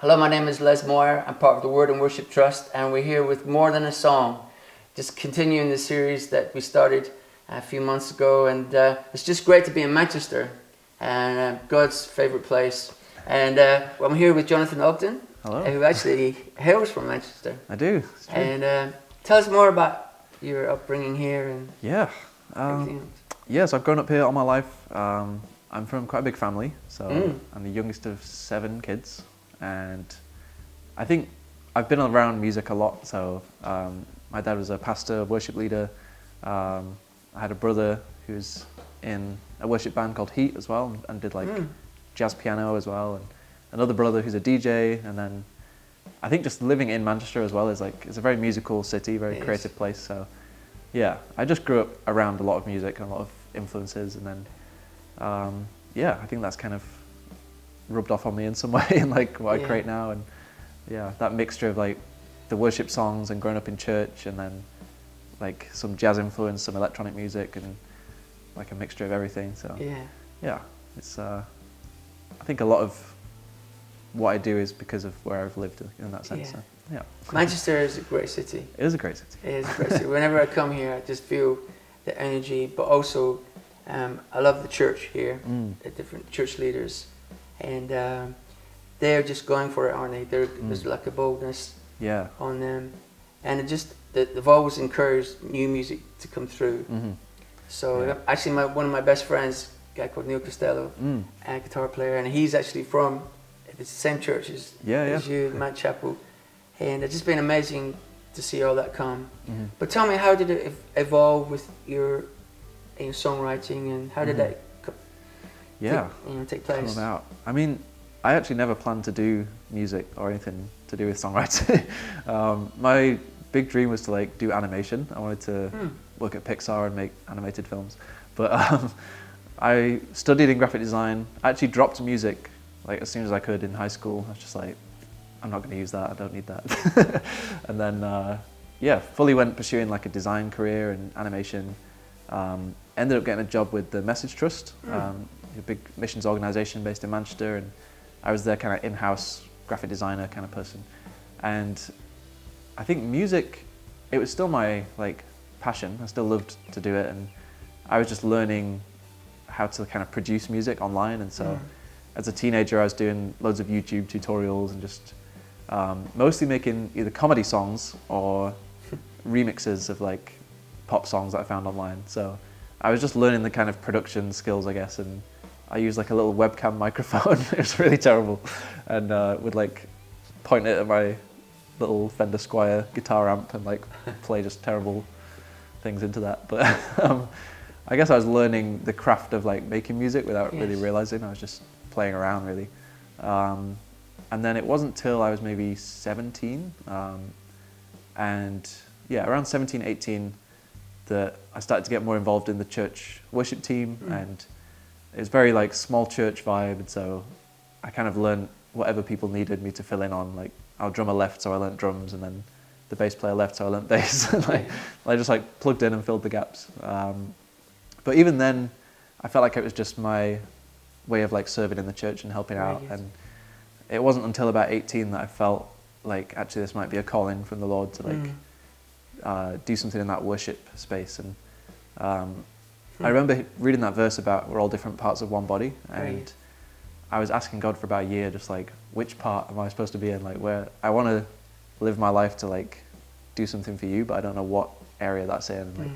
Hello, my name is Les Moir. I'm part of the Word and Worship Trust, and we're here with More Than a Song, just continuing the series that we started a few months ago. And it's just great to be in Manchester, and God's favourite place. And I'm here with Jonathan Ogden, who actually hails from Manchester. I do. It's true. And tell us more about your upbringing here and everything else. Yes, I've grown up here all my life. I'm from quite a big family, so I'm the youngest of 7 kids, and I think I've been around music a lot. So my dad was a pastor, worship leader. I had a brother who's in a worship band called Heat as well, and did like jazz piano as well, and another brother who's a DJ. And then I think just living in Manchester as well is it's a very musical city, very creative place. So yeah, I just grew up around a lot of music and a lot of influences, and then I think that's kind of rubbed off on me in some way in what I create now. And that mixture of the worship songs and growing up in church, and then some jazz influence, some electronic music, and a mixture of everything. So it's I think a lot of what I do is because of where I've lived in that sense. So, yeah. Manchester is a great city. It is a great city. It is a great city. Whenever I come here, I just feel the energy, but also I love the church here, the different church leaders, and they're just going for it, aren't they? There's like a boldness on them, and it just they've always encouraged new music to come through. So actually, one of my best friends, a guy called Neil Costello, a guitar player, and he's actually from the same church as you, Mount Chapel, and it's just been amazing to see all that come. But tell me, how did it evolve with your songwriting, and how did that take place? Come about. I mean, I actually never planned to do music or anything to do with songwriting. My big dream was to do animation. I wanted to work at Pixar and make animated films. But I studied in graphic design. I actually dropped music as soon as I could in high school. I was just I'm not going to use that. I don't need that. And then fully went pursuing a design career in animation. Ended up getting a job with the Message Trust, a big missions organisation based in Manchester, and I was their kind of in-house graphic designer kind of person. And I think music, it was still my passion. I still loved to do it, and I was just learning how to kind of produce music online. And so as a teenager, I was doing loads of YouTube tutorials and just mostly making either comedy songs or remixes of pop songs that I found online. So I was just learning the kind of production skills, I guess, and I used a little webcam microphone. It was really terrible, and would point it at my little Fender Squier guitar amp and play just terrible things into that. But I guess I was learning the craft of making music without really realizing. I was just playing around really. And then it wasn't till I was maybe 17, and around 17, 18, that I started to get more involved in the church worship team, and it was very small church vibe, and so I kind of learned whatever people needed me to fill in on. Our drummer left, so I learned drums, and then the bass player left, so I learned bass. I just plugged in and filled the gaps. But even then, I felt like it was just my way of serving in the church and helping out. And it wasn't until about 18 that I felt actually this might be a calling from the Lord to do something in that worship space. And I remember reading that verse about we're all different parts of one body, and I was asking God for about a year, just which part am I supposed to be in? Where I want to live my life to do something for you, but I don't know what area that's in.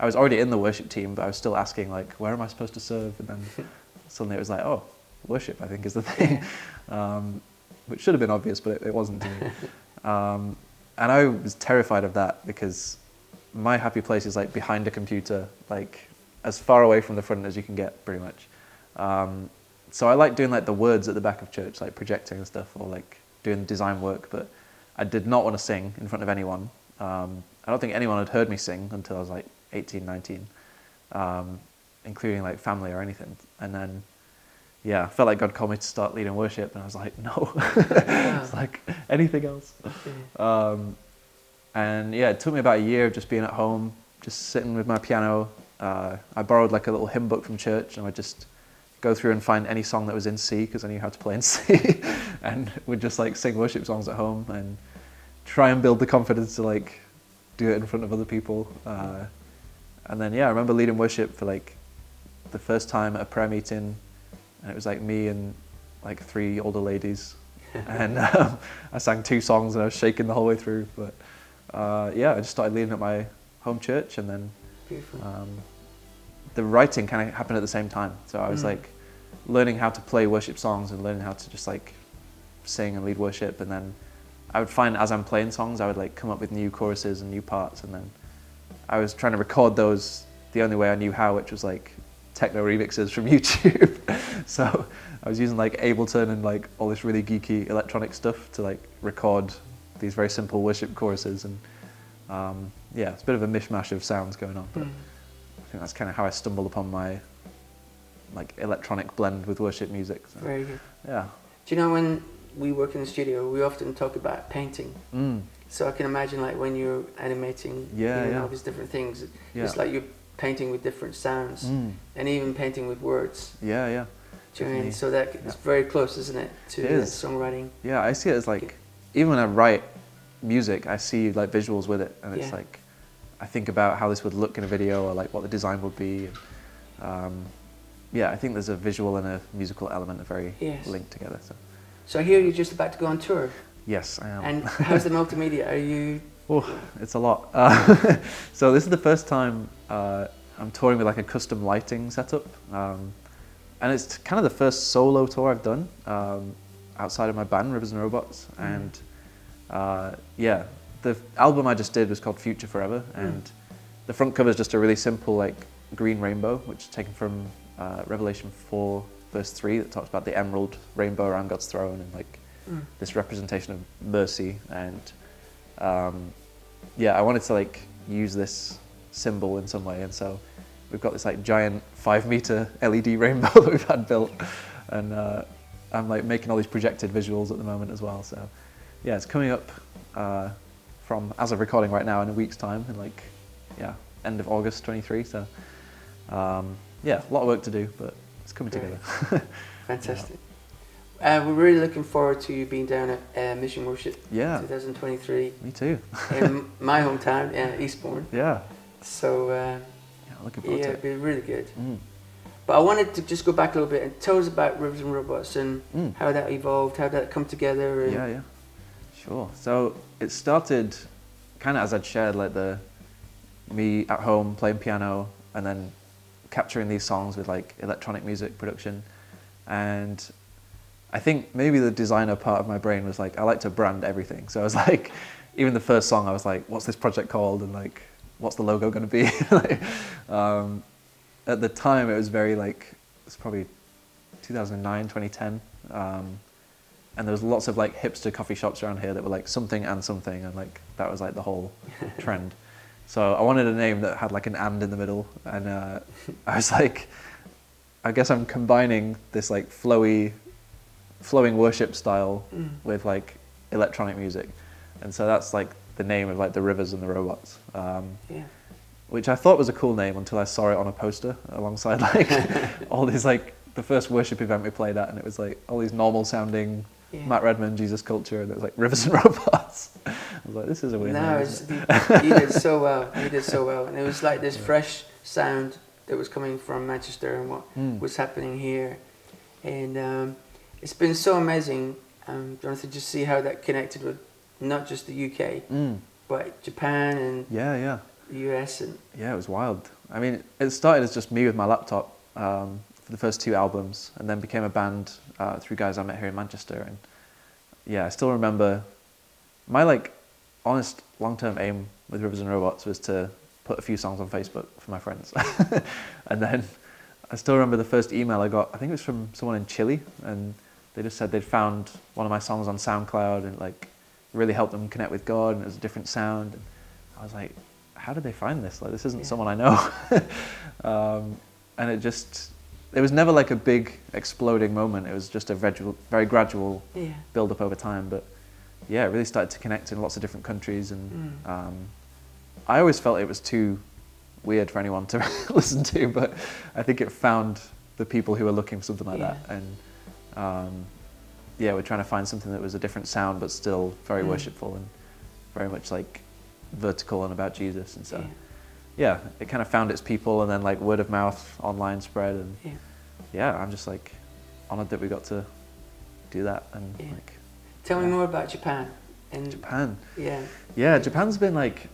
I was already in the worship team, but I was still asking where am I supposed to serve? And then suddenly it was oh, worship, I think, is the thing, which should have been obvious, but it wasn't to me. And I was terrified of that, because my happy place is behind a computer, as far away from the front as you can get, pretty much. So I like doing the words at the back of church, projecting and stuff, or doing design work, but I did not want to sing in front of anyone. I don't think anyone had heard me sing until I was 18, 19, including family or anything. And then I felt like God called me to start leading worship, and I was no. It's anything else. And it took me about a year of just being at home, just sitting with my piano. I borrowed a little hymn book from church, and I just go through and find any song that was in C, because I knew how to play in C, and would just like sing worship songs at home and try and build the confidence to like do it in front of other people. And then, yeah, I remember leading worship for like the first time at a prayer meeting, and it was like me and like 3 older ladies, and I sang 2 songs and I was shaking the whole way through. But yeah, I just started leading at my home church, and then the writing kind of happened at the same time. So I was like learning how to play worship songs and learning how to just like sing and lead worship, and then I would find as I'm playing songs I would like come up with new choruses and new parts, and then I was trying to record those the only way I knew how, which was like techno remixes from YouTube. So I was using like Ableton and like all this really geeky electronic stuff to like record these very simple worship choruses, and yeah, it's a bit of a mishmash of sounds going on, but I think that's kind of how I stumbled upon my like electronic blend with worship music. So, very good. Yeah. Do you know, when we work in the studio, we often talk about painting. So I can imagine like when you're animating all these different things, it's like you're painting with different sounds and even painting with words. Yeah. Do you know what I mean? So that it's very close, isn't it, to songwriting? Yeah, I see it as like, even when I write music, I see like visuals with it, and it's like, I think about how this would look in a video, or like what the design would be. Yeah, I think there's a visual and a musical element are very linked together. So I hear you're just about to go on tour. Yes, I am. And how's the multimedia? Are you? Oh, it's a lot. So this is the first time I'm touring with like a custom lighting setup, and it's kind of the first solo tour I've done outside of my band, Rivers and Robots. And yeah, the album I just did was called Future Forever, and the front cover is just a really simple like green rainbow, which is taken from Revelation 4 verse 3, that talks about the emerald rainbow around God's throne, and like this representation of mercy. And yeah, I wanted to like use this symbol in some way, and so we've got this like giant 5-meter LED rainbow that we've had built, and I'm like making all these projected visuals at the moment as well. So yeah, it's coming up from, as of recording right now, in a week's time, in like end of August 23. So yeah, a lot of work to do, but it's coming together. Fantastic. We're really looking forward to you being down at Mission Worship 2023. Me too. In my hometown, Eastbourne. Yeah. So looking forward to it. It'd be really good. But I wanted to just go back a little bit and tell us about Rivers and Robots and how that evolved, how that come together. And yeah. Sure. So it started kind of as I'd shared, like me at home playing piano and then capturing these songs with like electronic music production. And I think maybe the designer part of my brain was like, I like to brand everything. So I was like, even the first song, I was like, what's this project called? And like, what's the logo going to be? Like, at the time, it was very like, it's probably 2009, 2010. And there was lots of like hipster coffee shops around here that were like something and something. And like, that was like the whole trend. So I wanted a name that had like an and in the middle. And I was like, I guess I'm combining this like flowing worship style with like electronic music. And so that's like the name of like the Rivers and the Robots. Which I thought was a cool name until I saw it on a poster alongside like all these like the first worship event we played at, and it was like all these normal sounding Matt Redman, Jesus Culture, and it was like Rivers and Robots. I was like, this is a weird name. You did so well. You did so well. And it was like this fresh sound that was coming from Manchester and what was happening here. And it's been so amazing, Jonathan, just see how that connected with not just the UK, but Japan and the US. And yeah, it was wild. I mean, it started as just me with my laptop for the first 2 albums, and then became a band through guys I met here in Manchester. And yeah, I still remember my like honest long-term aim with Rivers and Robots was to put a few songs on Facebook for my friends. And then I still remember the first email I got, I think it was from someone in Chile, and they just said they'd found one of my songs on SoundCloud and like really helped them connect with God, and it was a different sound. And I was like, how did they find this? Like, this isn't someone I know. And it was never like a big exploding moment. It was just a very gradual build up over time. But yeah, it really started to connect in lots of different countries. And I always felt it was too weird for anyone to listen to, but I think it found the people who are looking for something like Yeah. that. And yeah, we're trying to find something that was a different sound, but still very worshipful and very much like vertical and about Jesus. And so, yeah, it kind of found its people, and then like word of mouth online spread, and yeah, I'm just like honored that we got to do that. And like, tell me more about Japan. And Japan. Yeah, Japan's been like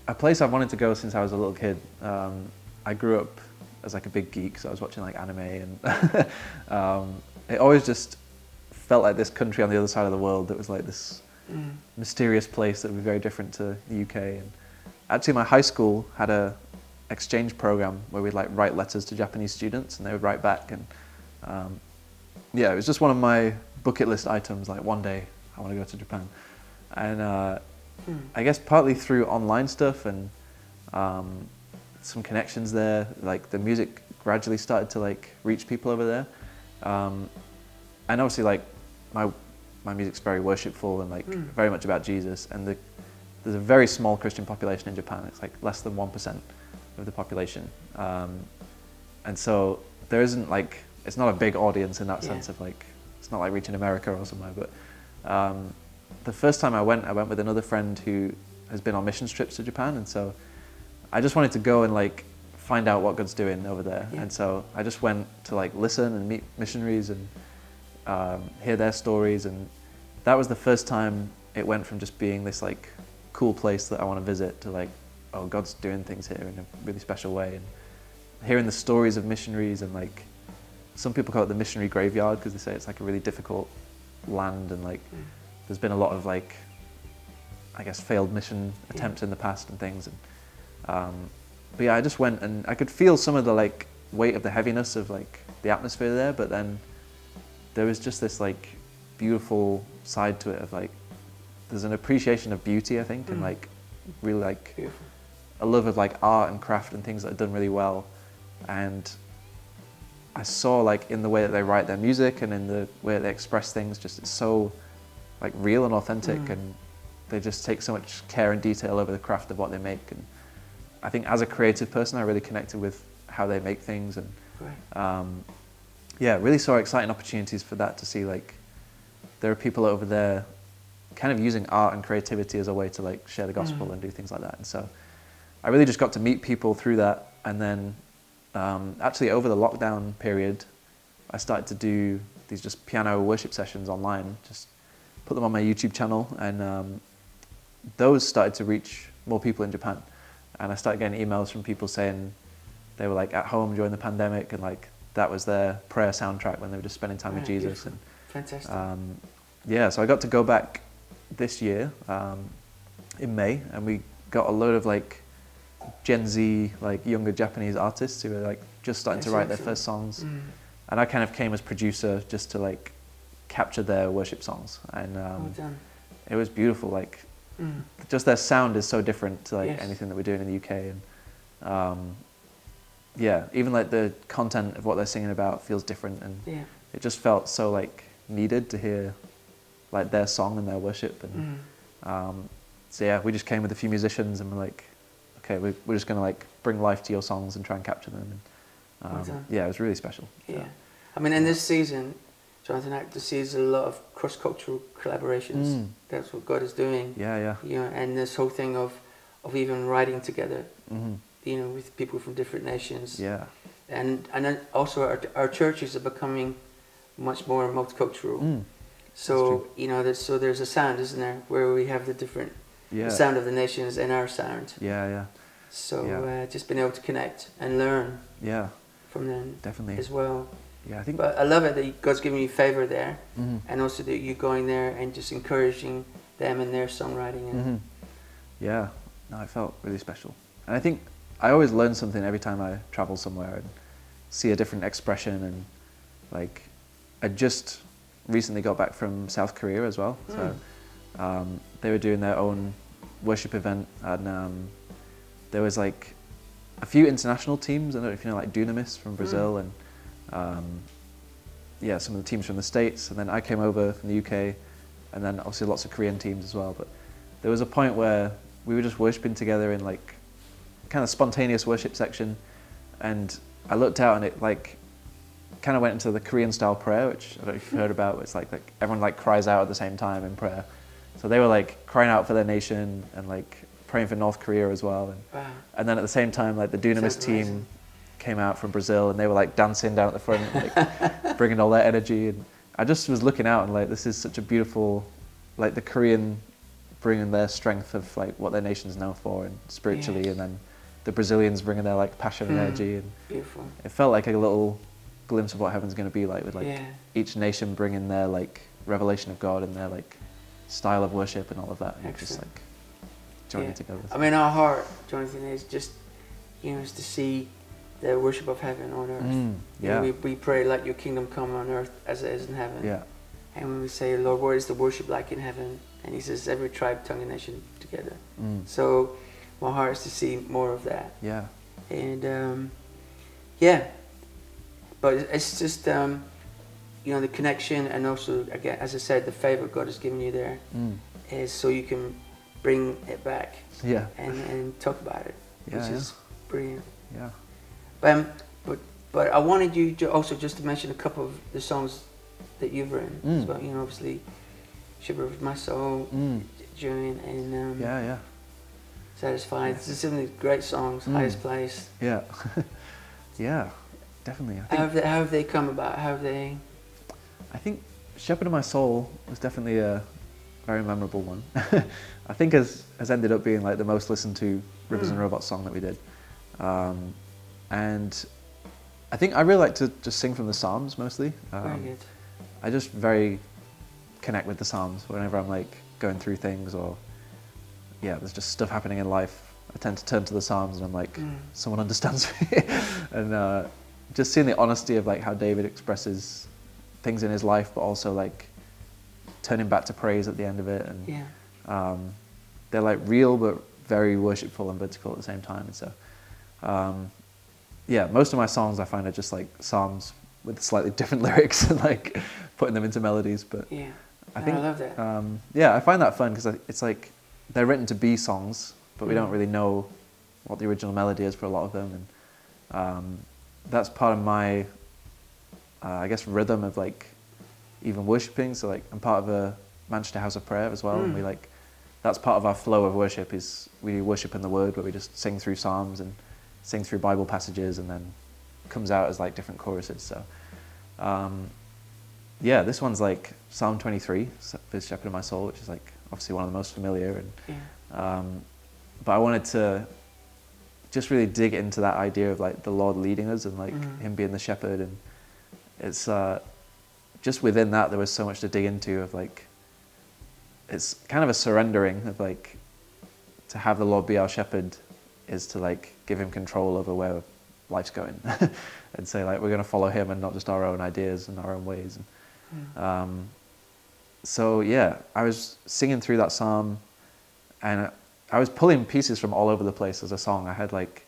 a place I've wanted to go since I was a little kid. I grew up as like a big geek, so I was watching like anime, and it always just felt like this country on the other side of the world that was like this mysterious place that would be very different to the UK. And actually my high school had a exchange program where we'd like write letters to Japanese students, and they would write back. And yeah, it was just one of my bucket list items, like one day I want to go to Japan. And I guess partly through online stuff and some connections there, like the music gradually started to like reach people over there. And obviously like my music's very worshipful and like very much about Jesus. And there's a very small Christian population in Japan. It's like less than 1% of the population. And so there isn't like, it's not a big audience in that sense of like, it's not like reaching America or somewhere. But the first time I went with another friend who has been on mission trips to Japan. And so I just wanted to go and like find out what God's doing over there. And so I just went to like listen and meet missionaries and hear their stories. And that was the first time it went from just being this like cool place that I want to visit to like, oh, God's doing things here in a really special way. And hearing the stories of missionaries, and like some people call it the missionary graveyard because they say it's like a really difficult land, and like there's been a lot of like, I guess, failed mission attempts in the past and things. And but yeah, I just went and I could feel some of the like weight of the heaviness of like the atmosphere there, but then there was just this like beautiful side to it of like, there's an appreciation of beauty, I think, and like really like a love of like art and craft and things that are done really well. And I saw like in the way that they write their music and in the way that they express things, just it's so like real and authentic, and they just take so much care and detail over the craft of what they make. And I think as a creative person, I really connected with how they make things, and yeah, really saw exciting opportunities for that, to see like there are people over there kind of using art and creativity as a way to like share the gospel and do things like that. And so I really just got to meet people through that. And then actually over the lockdown period, I started to do these just piano worship sessions online, just put them on my YouTube channel, and those started to reach more people in Japan. And I started getting emails from people saying they were like at home during the pandemic, and like that was their prayer soundtrack when they were just spending time with Jesus. Beautiful. Fantastic. Yeah, so I got to go back this year in May, and we got a load of like Gen Z, like younger Japanese artists who were like just starting to write their first songs. And I kind of came as producer just to like capture their worship songs. And it was beautiful. Like just their sound is so different to like anything that we're doing in the UK. And yeah, even like the content of what they're singing about feels different. And it just felt so like needed to hear like their song and their worship. And so yeah, we just came with a few musicians and we're like, okay, we're just going to like bring life to your songs and try and capture them. And yeah, it was really special. Yeah. I mean, in this season, Jonathan Ogden sees a lot of cross-cultural collaborations. That's what God is doing. Yeah. You know, and this whole thing of even writing together, you know, with people from different nations. Yeah. And then also our churches are becoming much more multicultural. So, you know, there's a sound, isn't there, where we have the different the sound of the nations and our sound. Yeah. So just being able to connect and learn from them definitely as well. Yeah, I think. But I love it that God's giving you favor there, and also that you're going there and just encouraging them in their songwriting. And yeah, no, it felt really special. And I think I always learn something every time I travel somewhere and see a different expression. And like, I just recently got back from South Korea as well. So they were doing their own worship event, and there was like a few international teams. I don't know if you know, like Dunamis from Brazil, and yeah, some of the teams from the States. And then I came over from the UK, and then obviously lots of Korean teams as well. But there was a point where we were just worshiping together in like kind of spontaneous worship section, and I looked out and it like kind of went into the Korean style prayer, which I don't know if you've heard about. It's like everyone like cries out at the same time in prayer. So they were like crying out for their nation and like praying for North Korea as well. And then at the same time, like the Dunamis team came out from Brazil and they were like dancing down at the front, like bringing all their energy. And I just was looking out and like, this is such a beautiful, like the Korean bringing their strength of like what their nation's known for and spiritually, and then the Brazilians bringing their like passion and energy. And beautiful. It felt like a little glimpse of what heaven's going to be like, with like each nation bringing their like revelation of God and their like style of worship and all of that, and just like joining together. I mean, our heart, Jonathan, is just, you know, is to see the worship of heaven on earth. Yeah. You know, we pray, let your kingdom come on earth as it is in heaven. Yeah. And when we say, Lord, what is the worship like in heaven? And he says, every tribe, tongue, and nation together. So my heart is to see more of that. Yeah. And but it's just, you know, the connection, and also, again, as I said, the favor God has given you there is so you can bring it back and talk about it, which is brilliant. Yeah. But I wanted you to also just to mention a couple of the songs that you've written as well. You know, obviously, Shepherd of My Soul, Journey, and Satisfied. It's just some of these great songs. Highest Place. Yeah. Yeah, definitely. How have they come about? How have they? I think Shepherd of My Soul was definitely a very memorable one. I think has ended up being like the most listened to Rivers and Robots song that we did. And I think I really like to just sing from the Psalms mostly. Very good. I just very connect with the Psalms whenever I'm like going through things, or there's just stuff happening in life. I tend to turn to the Psalms and I'm like, someone understands me. And just seeing the honesty of like how David expresses things in his life, but also like turning back to praise at the end of it. And they're like real, but very worshipful and vertical at the same time. And so, most of my songs I find are just like Psalms with slightly different lyrics and like putting them into melodies. But I think, I love that. I find that fun because it's like they're written to be songs, but we don't really know what the original melody is for a lot of them. And that's part of my, I guess, rhythm of like even worshiping. So like I'm part of a Manchester House of Prayer as well. And we like, that's part of our flow of worship is we do worship in the Word, where we just sing through Psalms and sing through Bible passages, and then comes out as like different choruses. So this one's like Psalm 23, the Shepherd of My Soul, which is like obviously one of the most familiar. And but I wanted to just really dig into that idea of like the Lord leading us and like him being the shepherd. And it's just within that there was so much to dig into of like, it's kind of a surrendering of like, to have the Lord be our shepherd is to like give him control over where life's going and say like we're going to follow him and not just our own ideas and our own ways. And I was singing through that psalm and I was pulling pieces from all over the place as a song. I had like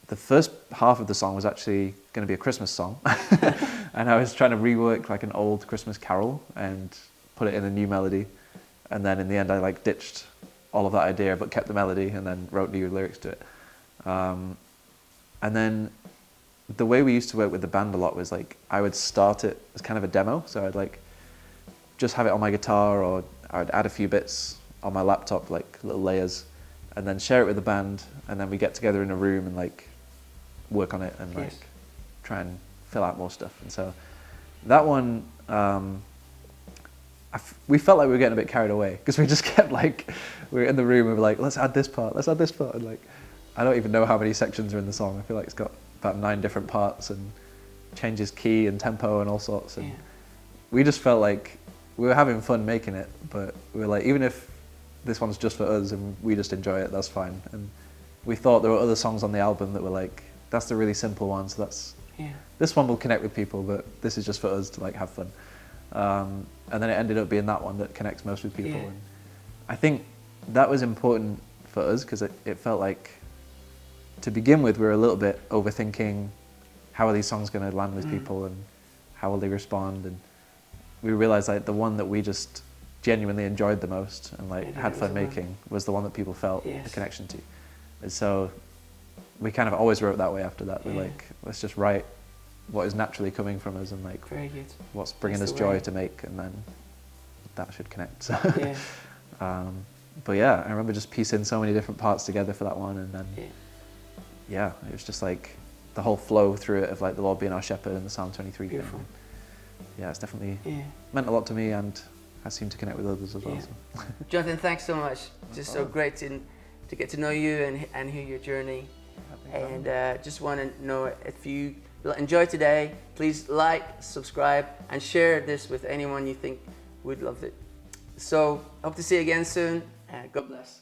the first half of the song was actually going to be a Christmas song and I was trying to rework like an old Christmas carol and put it in a new melody. And then in the end I like ditched all of that idea but kept the melody and then wrote new lyrics to it. And then the way we used to work with the band a lot was like I would start it as kind of a demo. So I'd like just have it on my guitar, or I would add a few bits on my laptop, like little layers, and then share it with the band, and then we get together in a room and like work on it and like try and fill out more stuff. And so that one, we felt like we were getting a bit carried away because we just kept like, we were in the room and we were like, let's add this part, and like, I don't even know how many sections are in the song. I feel like it's got about 9 different parts and changes key and tempo and all sorts. And we just felt like we were having fun making it, but we were like, even if this one's just for us and we just enjoy it, that's fine. And we thought there were other songs on the album that were like, that's the really simple one, so that's this one will connect with people, but this is just for us to like have fun. And then it ended up being that one that connects most with people. And I think that was important for us because it felt like, to begin with, we were a little bit overthinking how are these songs going to land with people and how will they respond. And we realized like the one that we just genuinely enjoyed the most and like had fun making was the one that people felt a connection to. And so we kind of always wrote that way after that. We're like, let's just write what is naturally coming from us and like Very good. what's bringing That's us the way. joy to make, and then that should connect. So, Yeah. but yeah, I remember just piecing so many different parts together for that one, and then Yeah. it was just like the whole flow through it of like the Lord being our shepherd and the Psalm 23 thing. Beautiful. Yeah, it's definitely Yeah. meant a lot to me, and I seem to connect with others as well. Yeah. So. Jonathan, thanks so much. Just so great to get to know you and hear your journey. And just want to know if you enjoyed today, please like, subscribe, and share this with anyone you think would love it. So, hope to see you again soon. God bless.